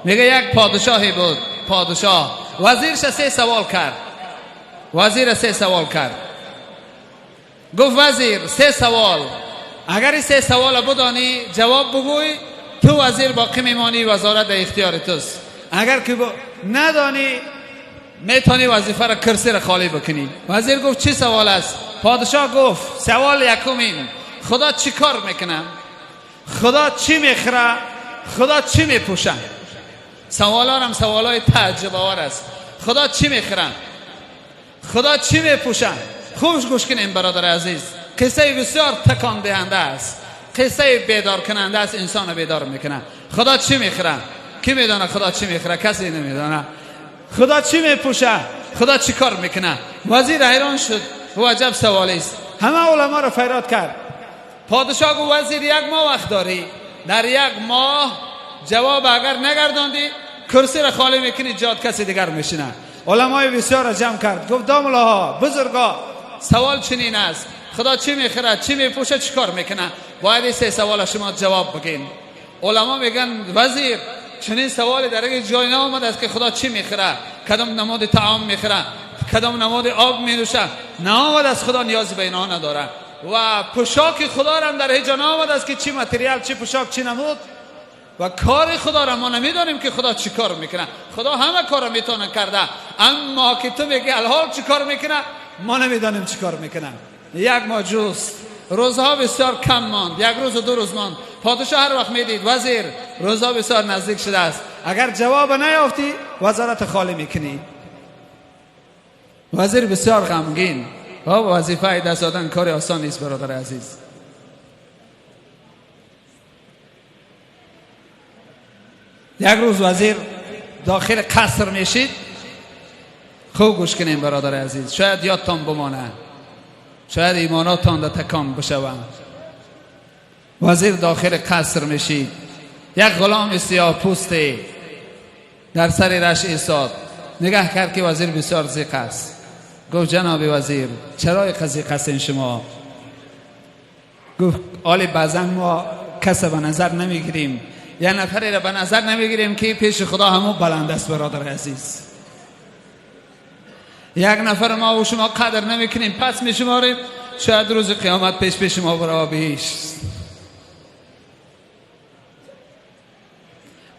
میگه یک پادشاهی بود، پادشاه وزیرش 3 سوال کرد. وزیر 3 سوال کرد. گفت وزیر 3 سوال، اگر این 3 سوال بدانی جواب بگوی تو وزیر باقی میمانی، وزارت در اختیار توست. اگر که ندانی میتونی وظیفه را کرسی را خالی بکنی. وزیر گفت چی سوال است؟ پادشاه گفت سوال یکمین، خدا چی کار میکنه؟ خدا چی میخره؟ خدا چی میپوشه؟ سوالا هم سوالای تعجب آور است. خدا چی میخره؟ خدا چی میپوشه؟ خوش گوش کنین برادر عزیز، قصه بسیار تکان دهنده است، قصه بیدار کننده است، انسان بیدار میکنه. خدا چی میخره؟ کی میدونه خدا چی میخره؟ کسی نمیدونه. خدا چی میپوشه؟ خدا چی کار میکنه؟ وزیر حیران شد، و عجب سوالی است. همه علما را فریاد کرد. پادشاه گفت وزیر 1 ماه وقت داری، در 1 ماه جواب اگر نگرداندی کرسی را خالی میکنی، جات کسی دیگر میشینه. علمای بسیار را جمع کرد. گفت داملاها بزرگا، سوال چنین است، خدا چی میخره، چی میپوشه، چی کار میکنه؟ باید 3 سوال شما جواب بگین. علما میگن وزیر چنین سوالی در یک جای نآمده است که خدا چی میخره، کدام نماد طعام میخره، کدام نماد آب مینوشه. نآمده است، خدا نیازی به اینا نداره. و پوشاک خدا را هم در هیچ جا نآمده است که چی متریال، چی پوشاک، چی نمود. و کار خدا را ما نمیدانیم که خدا چی کار میکنه. خدا همه کار را میتونه کرده، اما که تو میگی الحال چی کار میکنه، ما نمیدانیم چی کار میکنه. 1 ماه جست، روزها بسیار کم ماند، 1 روز و 2 روز ماند. پادشاه هر وقت میدید وزیر روزها بسیار نزدیک شده است، اگر جواب نیافتی وزارت خالی میکنی. وزیر بسیار غمگین. وظیفه دست دادن کار آسان نیست برادر عزیز. یک روز وزیر داخل قصر میشید. خوب گوش کنین برادر عزیز، شاید یادتان بمانه، شاید ایماناتان در تکان بشوند. وزیر داخل قصر میشید. یک غلام سیاه پوستی در سر رش ایستاد، نگاه کرد که وزیر بسیار زیق است. گفت جناب وزیر چرا زیق هستین شما؟ گفت آلی بعضا ما کس به نظر نمیگیریم، یه نفری را به نظر نمیگیریم که پیش خدا همون بلند است برادر عزیز. 1 نفر ما و شما قدر نمیکنیم، پس میشماریم، شاید روز قیامت پیش ما برا بیش.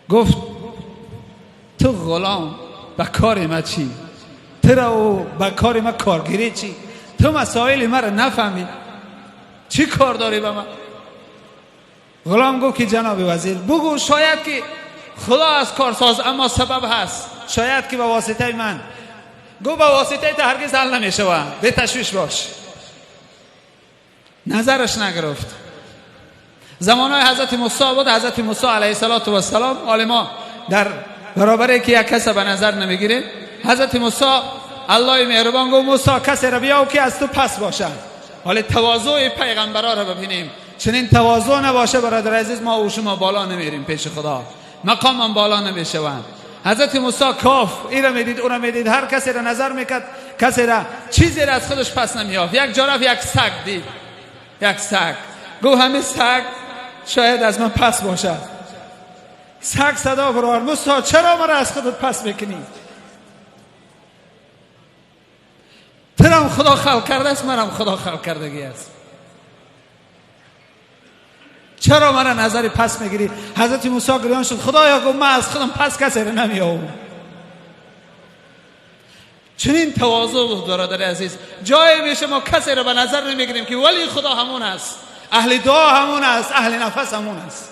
گفت تو غلام به کار ما چی؟ تو به کار ما کارگیری چی؟ تو مسائل ما را نفهمی، چی کار داری به ما؟ غلام گفت که جناب وزیر بگو، شاید که خدا از کارساز اما سبب هست، شاید که به واسطه من. گفت به واسطه تو هرگز حل نمیشه، به تشویش باش. نظرش نگرفت. زمانهای حضرت موسی بود. حضرت موسی علیه السلام علما در برابر که یک کس به نظر نمیگیره، حضرت موسی الله مهربان گفت موسی کسی را بیاو که از تو پس باشه. حالا تواضع پیغمبرا را ببینیم، چنین تواضع نباشه برادر عزیز ما و شما بالا نمیریم پیش خدا، مقام هم بالا نمیشوند. حضرت موسی کاف این را میدید اون را میدید، هر کسی را نظر میکرد، کسی را چیزی را از خودش پس نمیافت. یک جا یک سگ دید، یک سگ. گفت همین سگ شاید از من پس باشه. سگ صدا برآورد موسی چرا مرا از خودت پس میکنی؟ ترم خدا خلق کرده است، منم خدا خلق کردگی است، چرا مرا نظری پس میگیری؟ حضرت موسی گریان شد، خدایا گفت من از خودم پس کسی را نمیام. چنین تواضع بود برادر عزیز. جایی میشه ما کسی را به نظر نمیگیریم که ولی خدا همون است، اهل دعا همون است، اهل نفس همون است.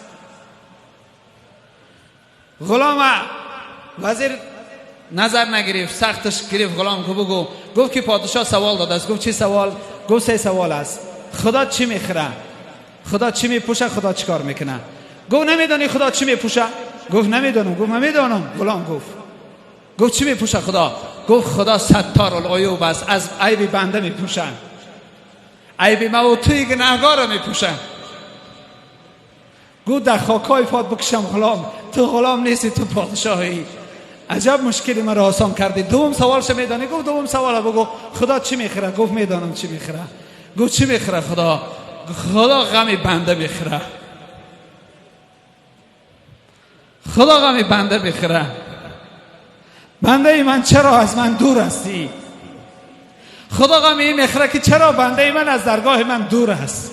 غلام وزیر نظر نگرفت، سختش گرفت. غلام کو بگو. گفت که پادشاه سوال داده است. گفت چی سوال؟ گفت 3 سوال است. خدا چی میخره؟ خدا چی میپوشه؟ خدا چی کار میکنه؟ گفت نمیدونی خدا چی میپوشه؟ گفت نمیدونم. گفت من میدونم. غلام گفت چی میپوشه خدا؟ گفت خدا ستار العیوب است، از عیب بنده میپوشه، عیب ما و توی گناهگار میپوشه. گفت در خاکای پات بکشم غلام، تو غلام نیستی، تو پادشاهی. عجب مشکلی من را آسان کردی. دوم سوالش میدانی؟ گفت دوم سوال بگو. خدا چی میخره؟ گفت میدانم چی میخره. گفت چی میخره خدا؟ خدا غم بنده میخره. خدا غمی بنده بخیره. بنده من چرا از من دور هستی؟ خدا غمی میخیره که چرا بنده من از درگاه من دور است،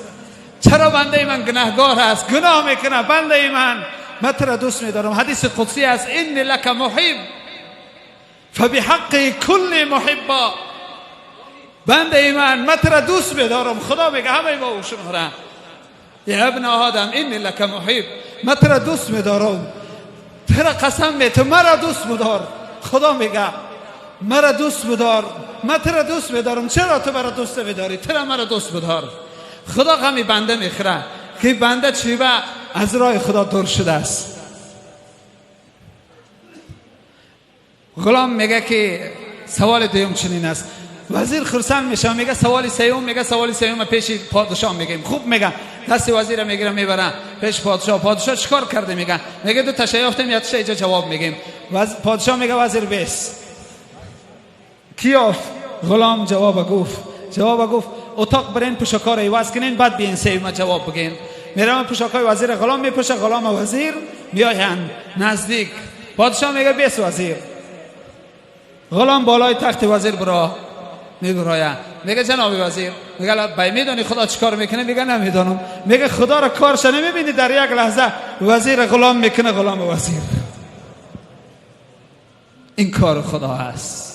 چرا بنده من گناهگار است، گناه میکنه. بنده من تو را دوست میدارم. حدیث قدسی است این لک محب فبحق کل محبا. بنده من تو را دوست میدارم. خدا میگه همه با او شماره یا ابن آدم این لک محب، من تو را دوست میدارم. تو را قسم میتم مرا دوست بدار. خدا میگه مرا دوست بدار، من تو را دوست میدارم. چرا تو مرا دوست میداری؟ تو را مرا دوست بدار. خدا غمی بنده میخوره که بنده چیبه از راه خدا دور شده است. غلام میگه که سوال دوم چنین است. وزیر خرسند میشه میگه سوال سوم، میگه سوال سوم پیش پادشاه میگیم. خوب میگه دست وزیر میگیره میبره پیش پادشاه. پادشاه چیکار کرده؟ میگه دو تشه یافتیم یا تشه اینجا جواب میگیم. پادشاه میگه وزیر بیس کی یافت؟ غلام جواب گفت اتاق برین پوشاکار عوض کنین بعد بیاین سوم جواب بگین. میرم پوشاکای وزیر غلام میپوشه. غلام و وزیر میاین نزدیک. پادشاه میگه بیس وزیر. غلام بالای تخت وزیر میبرایه. میگه جناب وزیر، میگه میدونی خدا چیکار میکنه؟ میگه نمیدونم. میگه خدا را کارش نمیبینی؟ در یک لحظه وزیر غلام میکنه غلام وزیر. این کار خدا هست.